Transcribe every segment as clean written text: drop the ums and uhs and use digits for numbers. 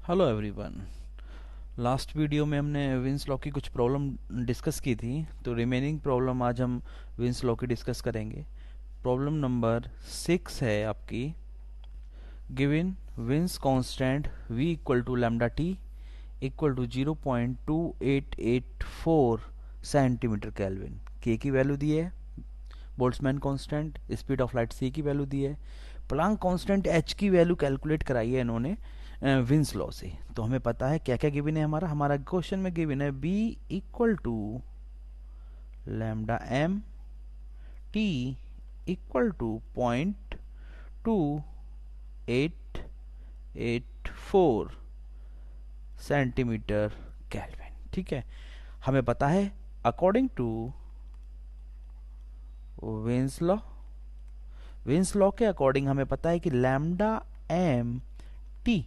Hello everyone. Last video में हमने wins law की कुछ प्रॉब्लम डिस्कस की थी, तो रिमेनिंग प्रॉब्लम आज हम विंस लॉ की डिस्कस करेंगे। प्रॉब्लम नंबर 6 है आपकी। Given Wien's constant v equal to lambda T equal to 0.2884 centimetre kelvin. K की वैल्यू दी है, Boltzmann constant, speed of light c की वैल्यू दी है, प्लांक कांस्टेंट h की वैल्यू कैलकुलेट कराई है इन्होंने विंस लॉ से। तो हमें पता है क्या क्या गिवन है। हमारा क्वेश्चन में गिवन है b equal to lambda m, t equal to 0.2884 centimetre kelvin. ठीक है, हमें पता है अकॉर्डिंग टू विंस लॉ के अकॉर्डिंग हमें पता है कि lambda m t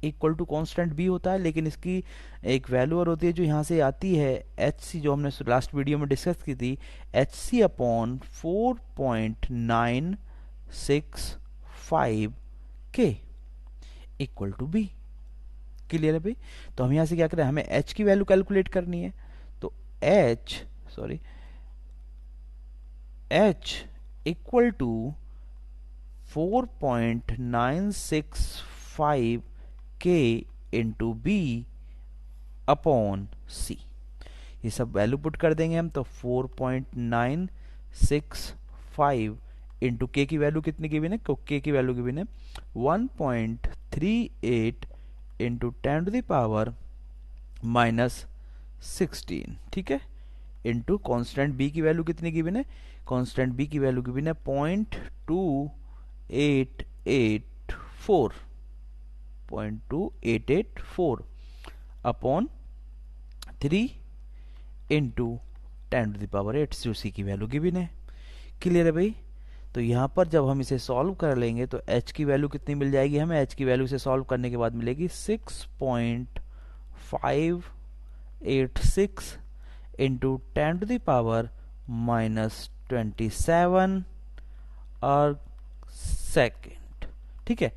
equal to constant B होता है, लेकिन इसकी एक वैल्यू और होती है जो यहाँ से आती है एच सी, जो हमने लास्ट वीडियो में डिस्कस की थी, एच सी अपॉन 4.965 के इक्वल टू बी। क्लियर है भाई? तो हम यहाँ से क्या करें, हमें एच की वैल्यू कैलकुलेट करनी है। तो एच इक्वल टू 4.965 के इंटू बी अपॉन सी। ये सब वैल्यू पुट कर देंगे हम, तो 4.965 इंटू के की वैल्यू कितनी गिवन है, के की वैल्यू गिवन है 1.38 इंटू 10 टू द पावर -16। ठीक है, इंटू कांस्टेंट बी की वैल्यू कितनी गिवन है, कांस्टेंट बी की वैल्यू गिवन है 0.2884 upon 3 into 10 to the power 8, जो सी की वैल्यू गिवन है। क्लियर है भाई? तो यहाँ पर जब हम इसे सॉल्व कर लेंगे तो h की वैल्यू कितनी मिल जाएगी हमें, h की वैल्यू से सॉल्व करने के बाद मिलेगी 6.586 इंटू 10 टू द पावर -27 और सेकेंड। ठीक है,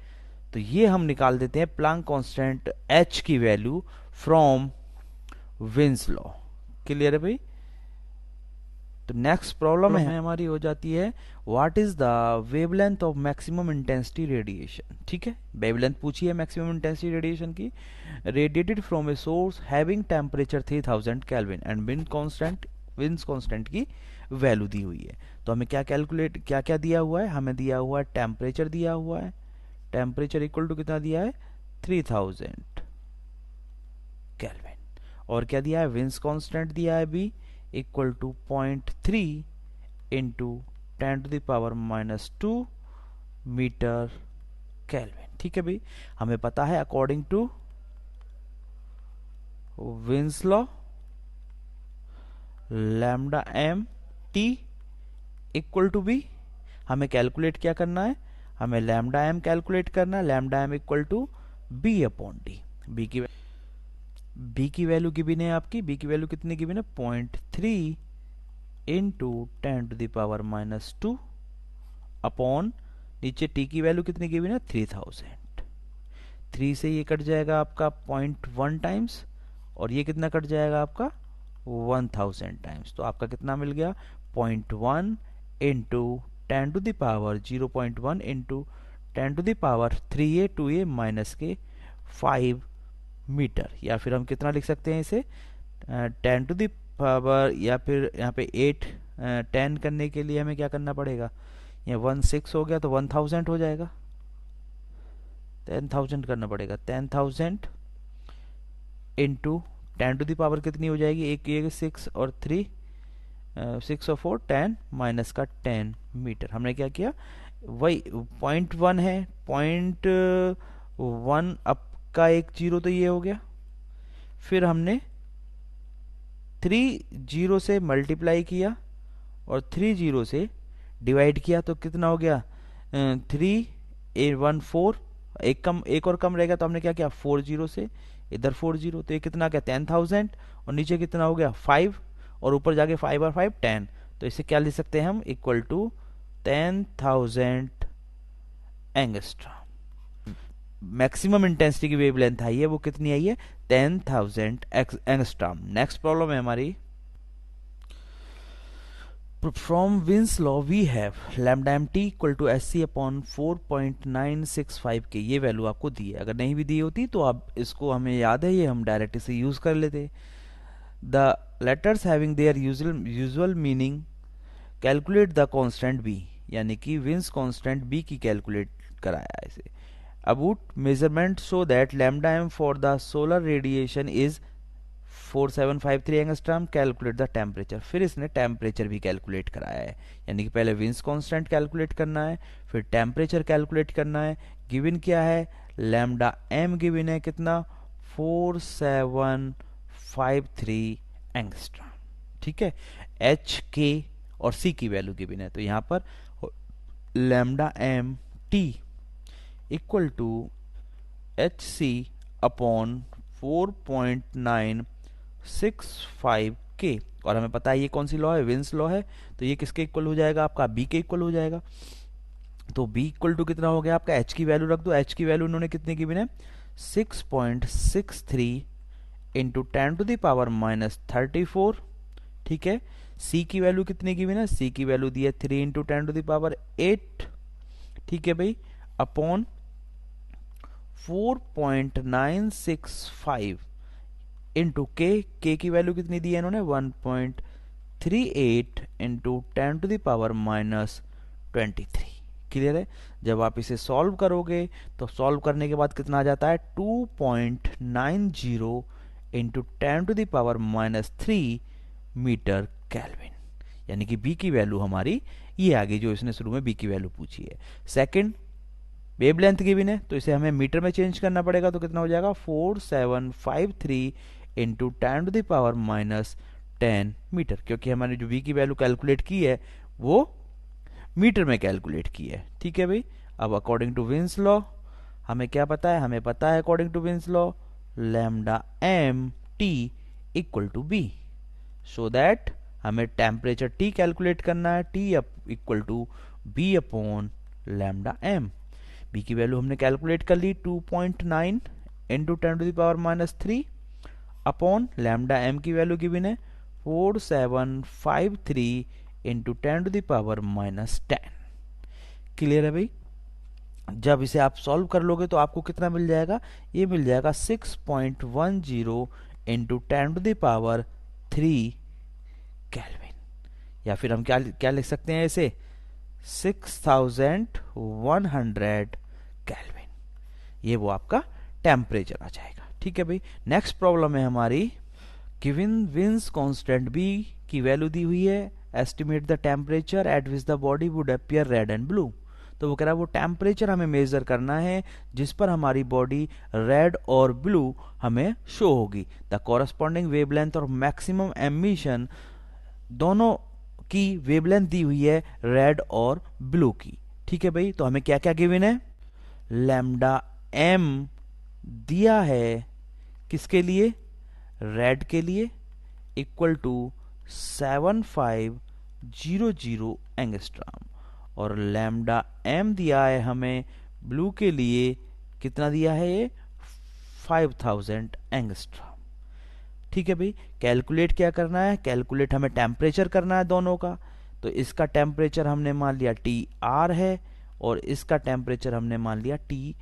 तो ये हम निकाल देते हैं प्लांक कांस्टेंट h की value from Wien's law. Clear है भाई? तो नेक्स्ट प्रॉब्लम है हमारी हो जाती है, what is the wavelength of maximum intensity radiation. ठीक है, वेवलेंथ पूछी है मैक्सिमम इंटेंसिटी रेडिएशन की, radiated from a source having temperature 3000 kelvin and Wien's constant की वैल्यू दी हुई है। तो हमें क्या क्या दिया हुआ है, हमें दिया हुआ है टेम्परेचर दिया हुआ है, टेम्परेचर इक्वल टू कितना दिया है 3000 केल्विन, और क्या दिया है विंस कांस्टेंट दिया है B equal to 0.3 into 10 to the power -2 metre kelvin. ठीक है भाई, हमें पता है according to Wien's law lambda m t equal to B. हमें कैलकुलेट क्या करना है, हमें लैम्डा m कैलकुलेट करना है, lambda m equal to b upon D. b की वैल्यू गिवन है आपकी, b की वैल्यू कितनी गिवन है 0.3 into 10 to the power -2 upon नीचे t की वैल्यू कितनी गिवन है 3000। 3 से ये कट जाएगा आपका 0.1 टाइम्स, और ये कितना कट जाएगा आपका 1000 टाइम्स। तो आपका कितना मिल गया 0.1 into 10 to the power 0.1 into 10 to the power 3a 2a minus के 5 मीटर। या फिर हम कितना लिख सकते हैं इसे 10 टू द पावर, या फिर यहाँ पे 8 10 करने के लिए हमें क्या करना पड़ेगा, ये 16 हो गया तो 1000 हो जाएगा, 10,000 करना पड़ेगा, 10,000 इंटू 10 टू द पावर कितनी हो जाएगी, एक ये 6 और 3 6 और 4 10 माइनस का 10 मीटर। हमने क्या किया, वही 0.1 है, 0.1 अप का एक जीरो तो ये हो गया, फिर हमने 3 जीरो से मल्टीप्लाई किया और 3 जीरो से डिवाइड किया, तो कितना हो गया 3 एक और कम रहेगा, तो हमने क्या किया 4 जीरो से इधर 4 जीरो, तो ये कितना गया 10,000, और नीचे कितना हो गया 5, और ऊपर जाके 5 और 5 10, तो इसे क्या लिख सकते हैं हम equal to 10,000 angstrom. Maximum intensity की वेवलेंथ आई है वो कितनी आई है 10,000 एंगस्ट्रॉम। नेक्स्ट प्रॉब्लम है हमारी, from Wien's law we have lambda M T equal to S C upon 4.965 K, ये वैल्यू आपको दी है। अगर नहीं भी दी होती तो आप इसको, हमें याद है ये, हम डायरेक्ट इसे यूज कर लेते। The letters having their usual meaning calculate the constant B, यानी कि विंस कांस्टेंट बी की कैलकुलेट कराया है इसे। About measurement so that lambda M for the solar radiation is 4753 angstrom, calculate the temperature. फिर इसने टेम्परेचर भी कैलकुलेट कराया है, यानी कि पहले विंस कांस्टेंट कैलकुलेट करना है, फिर टेम्परेचर कैलकुलेट करना है। गिवन क्या है, लैम्डा एम गिवन है कितना 4753 एंगस्ट्रॉम, ठीक है। एच के और सी की वैल्यू गिवन है, तो यहाँ पर lambda M T equal to H C upon 4.965 K, और हमें पता है ये कौन सी लॉ है, विंस लॉ है, तो ये किसके इक्वल हो जाएगा आपका बी के इक्वल हो जाएगा। तो बी इक्वल टू कितना हो गया आपका, एच की वैल्यू रख दो। एच की वैल्यू इन्होंने कितनी गिवन है 6.63 इंटू 10⁻⁻34, ठीक है। सी की वैल्यू कितनी गिवन है, सी की वैल्यू दी है 3 इंटू 10⁸, ठीक है भाई, अपॉन 4.965 इंटू के की वैल्यू कितनी दी है इन्होंने 1.38 इंटू 10⁻⁻23। क्लियर है। जब आप इसे सॉल्व करोगे तो सॉल्व करने के बाद कितना आ जाता है 2.90 इंटू 10⁻³ मीटर केल्विन, यानी कि बी की वैल्यू हमारी ये आ गई जो इसने शुरू में बी की वैल्यू पूछी है। सेकंड, वेवलेंथ गिवन है तो इसे हमें मीटर में चेंज करना पड़ेगा, तो कितना हो जाएगा 4753 इंटू 10⁻10 मीटर, क्योंकि हमने जो बी की वैल्यू कैलकुलेट की है वो मीटर में कैलकुलेट की है, ठीक है भाई। अब अकॉर्डिंग टू विंस लॉ हमें क्या पता है, हमें पता है according to Wien's law lambda M T equal to B, so that हमें टेम्परेचर टी कैलकुलेट करना है, T equal to B upon lambda M. B की वैल्यू हमने कैलकुलेट कर ली 2.9 इंटू 10⁻³ अपॉन लैम्डा एम की वैल्यू गिवन है 4753 into 10⁻10। Clear है भाई। जब इसे आप सॉल्व कर लोगे तो आपको कितना मिल जाएगा, ये मिल जाएगा 6.10 इंटू 10⁻³ केल्विन, या फिर हम क्या क्या लिख सकते हैं इसे 6100 केल्विन, ये वो आपका टेम्परेचर आ जाएगा, ठीक है भाई। नेक्स्ट प्रॉब्लम है हमारी, गिवन विंस कांस्टेंट बी की वैल्यू दी हुई है, estimate the temperature at which the body would appear red and blue. तो वो कह रहा है वो टेम्परेचर हमें मेजर करना है जिस पर हमारी बॉडी रेड और ब्लू हमें शो होगी। द कॉरस्पॉन्डिंग वेवलेंथ और मैक्सिमम एमिशन दोनों की वेवलेंथ दी हुई है रेड और ब्लू की, ठीक है भाई। तो हमें क्या क्या गिवन है, लैम्डा एम दिया है किसके लिए, रेड के लिए, इक्वल टू 7500 एंगस्ट्रॉम, और लैम्डा एम दिया है हमें ब्लू के लिए, कितना दिया है ये 5000 एंगस्ट्रॉम, ठीक है भाई। कैलकुलेट क्या करना है, कैलकुलेट हमें टेम्परेचर करना है दोनों का। तो इसका टेम्परेचर हमने मान लिया टी आर है और इसका टेम्परेचर हमने मान लिया टी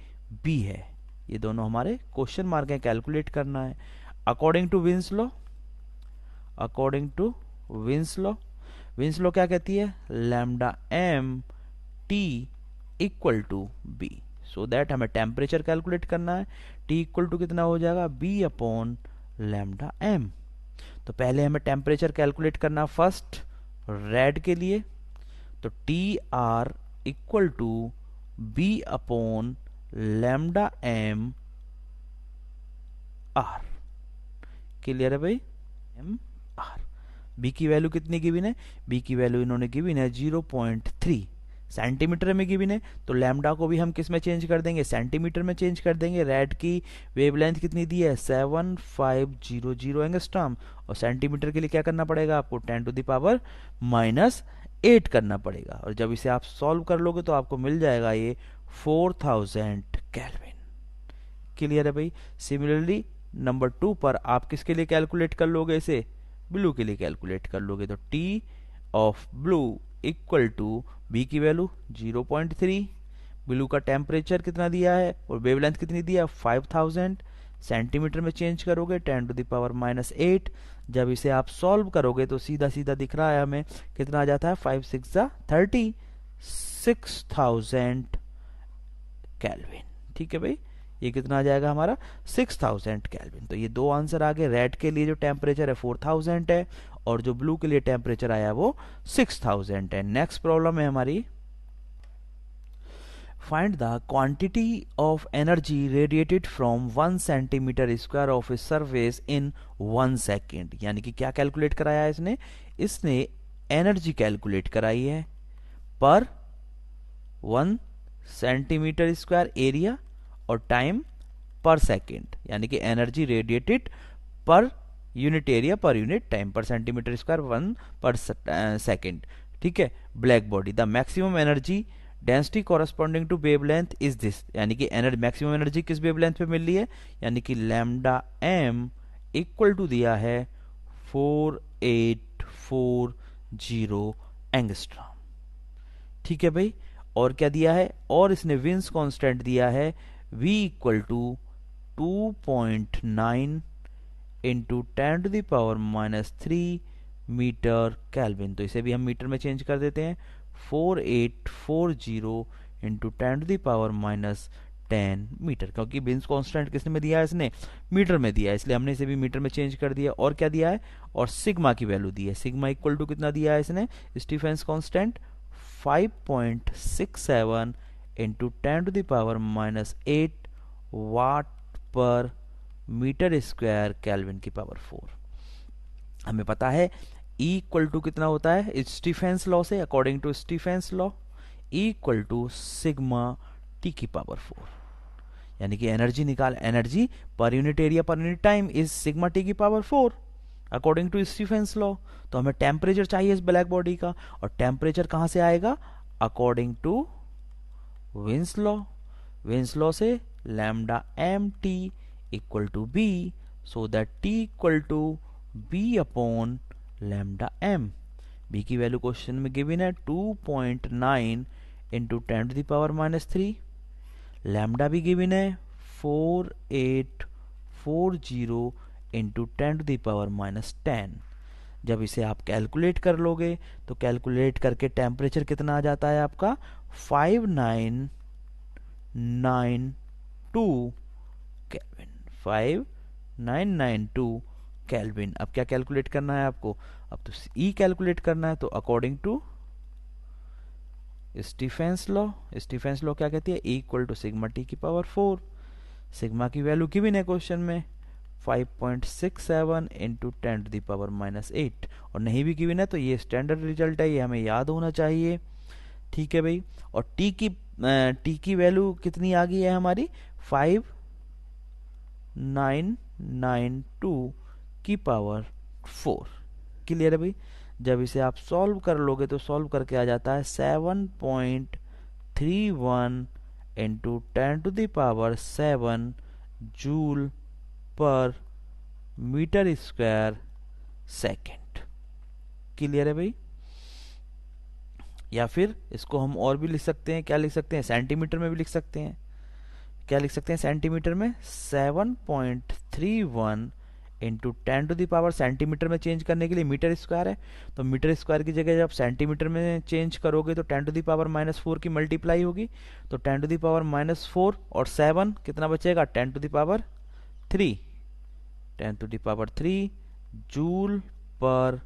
बी है, ये दोनों हमारे क्वेश्चन मार्क है, कैलकुलेट करना है according to Wien's law. According to Wien's law, Wien's law क्या कहती है, lambda M T equal to B, so that हमें टेम्परेचर कैलकुलेट करना है। टी इक्वल टू कितना हो जाएगा बी अपॉन लैम्डा एम। तो पहले हमें टेम्परेचर कैलकुलेट करना फर्स्ट रेड के लिए, तो T R equal to B upon lambda M R. Clear है भाई, एम आर। बी की वैल्यू कितनी गिवन है, बी की वैल्यू इन्होंने गिवन है 0.3 सेंटीमीटर में गिवन है, तो लैम्डा को भी हम किस में चेंज कर देंगे, सेंटीमीटर में चेंज कर देंगे। रेड की वेवलेंथ कितनी दी है 7500 एंगस्ट्रॉम, और सेंटीमीटर के लिए क्या करना पड़ेगा आपको 10⁻⁻8 करना पड़ेगा। और जब इसे आप सॉल्व कर लोगे तो आपको मिल जाएगा ये 4000 केल्विन। क्लियर है भाई। सिमिलरली नंबर 2 पर आप किसके लिए कैलकुलेट कर लोगे, इसे ब्लू के लिए कैलकुलेट कर लोगे। तो T of blue equal to B की वैल्यू 0.3, ब्लू का टेम्परेचर कितना दिया है और वेवलेंथ कितनी दिया 5000, सेंटीमीटर में चेंज करोगे 10⁻⁸। जब इसे आप सॉल्व करोगे तो सीधा सीधा दिख रहा है हमें कितना आ जाता है 5 6 30, 6000 केल्विन। ठीक है भाई, ये कितना आ जाएगा हमारा 6000 केल्विन। तो ये दो आंसर आ गए। रेड के लिए जो टेम्परेचर है 4000 है और जो ब्लू के लिए टेम्परेचर आया वो 6000 है। नेक्स्ट प्रॉब्लम है हमारी, find the quantity of energy radiated from 1 centimetre square of a surface in 1 second. यानी कि क्या कैलकुलेट कराया है इसने, इसने एनर्जी कैलकुलेट कराई है पर 1 सेंटीमीटर स्क्वायर एरिया और टाइम पर सेकेंड, यानी कि energy radiated per unit area per unit time per centimetre square 1 per second. ठीक है, black body the maximum energy density corresponding to wavelength is this, यानी कि energy maximum energy किस wavelength पे मिल रही है, यानी कि लैम्डा एम इक्वल टू दिया है 4840 एंगस्ट्रॉम। ठीक है भाई, और क्या दिया है, और इसने विंस कांस्टेंट दिया है v equal to 2.9 into 10⁻³ metre kelvin. तो इसे भी हम मीटर में चेंज कर देते हैं, 4840 इंटू 10⁻10 मीटर, क्योंकि विंस कांस्टेंट किसने में दिया है, इसने मीटर में दिया है, इसलिए हमने इसे भी मीटर में चेंज कर दिया। और क्या दिया है, और सिग्मा की वैल्यू दी है, सिग्मा इक्वल टू कितना दिया है इसने, स्टीफेंस कांस्टेंट 5.67 इंटू 10⁻8 वाट पर मीटर स्क्वायर केल्विन की पावर 4। हमें पता है E इक्वल टू कितना होता है स्टीफेंस लॉ से, according to Stefan's law E equal to sigma T की पावर 4, यानी कि एनर्जी निकाल, energy per unit area per unit time is sigma T की power 4 according to Stefan's law. तो हमें टेम्परेचर चाहिए इस ब्लैक बॉडी का, और टेम्परेचर कहां से आएगा, according to Wien's law. Wien's law से lambda M T equal to B, so that T equal to B upon lambda M. B की वैल्यू क्वेश्चन में गिवन है 2.9 इंटू 10⁻³ लैम्डा भी गिवन है 4840 इंटू 10⁻10। जब इसे आप कैलकुलेट कर लोगे तो कैलकुलेट करके टेम्परेचर कितना आ जाता है आपका 5992 केल्विन, 5992 केल्विन। अब क्या कैलकुलेट करना है आपको, अब तो E कैलकुलेट करना है। तो according to Stefan's law, Stefan's law क्या कहती है, E equal to sigma T की पावर 4। सिग्मा की वैल्यू गिवन है क्वेश्चन में 5.67 इंटू 10⁻8, और नहीं भी गिवन है तो ये स्टैंडर्ड रिजल्ट है, ये हमें याद होना चाहिए। ठीक है भाई, और टी की वैल्यू कितनी आ गई है हमारी 5992 की पावर 4। क्लियर है भाई। जब इसे आप सॉल्व कर लोगे तो सॉल्व करके आ जाता है 7.31 into 10⁻7 joule per metre square second. Clear है भाई। या फिर इसको हम और भी लिख सकते हैं, क्या लिख सकते हैं, सेंटीमीटर में भी लिख सकते हैं। क्या लिख सकते हैं सेंटीमीटर में, 7.31 इंटू 10⁻, सेंटीमीटर में चेंज करने के लिए मीटर स्क्वायर है, तो मीटर स्क्वायर की जगह जब सेंटीमीटर में चेंज करोगे तो 10⁻⁻4 की मल्टीप्लाई होगी, तो 10⁻⁻4 और 7 कितना बचेगा 10⁻3 जूल पर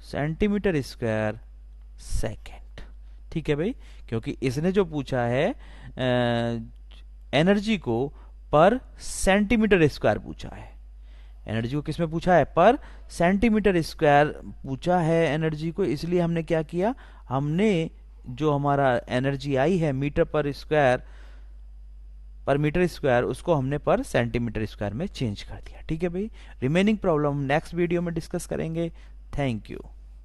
सेंटीमीटर स्क्वायर सेकेंड। ठीक है भाई, क्योंकि इसने जो पूछा है एनर्जी को पर सेंटीमीटर स्क्वायर पूछा है, एनर्जी को किसमें पूछा है, पर सेंटीमीटर स्क्वायर पूछा है एनर्जी को, इसलिए हमने क्या किया, हमने जो हमारा एनर्जी आई है मीटर पर मीटर स्क्वायर उसको हमने पर सेंटीमीटर स्क्वायर में चेंज कर दिया। ठीक है भाई, रिमेनिंग प्रॉब्लम नेक्स्ट वीडियो में डिस्कस करेंगे। Thank you.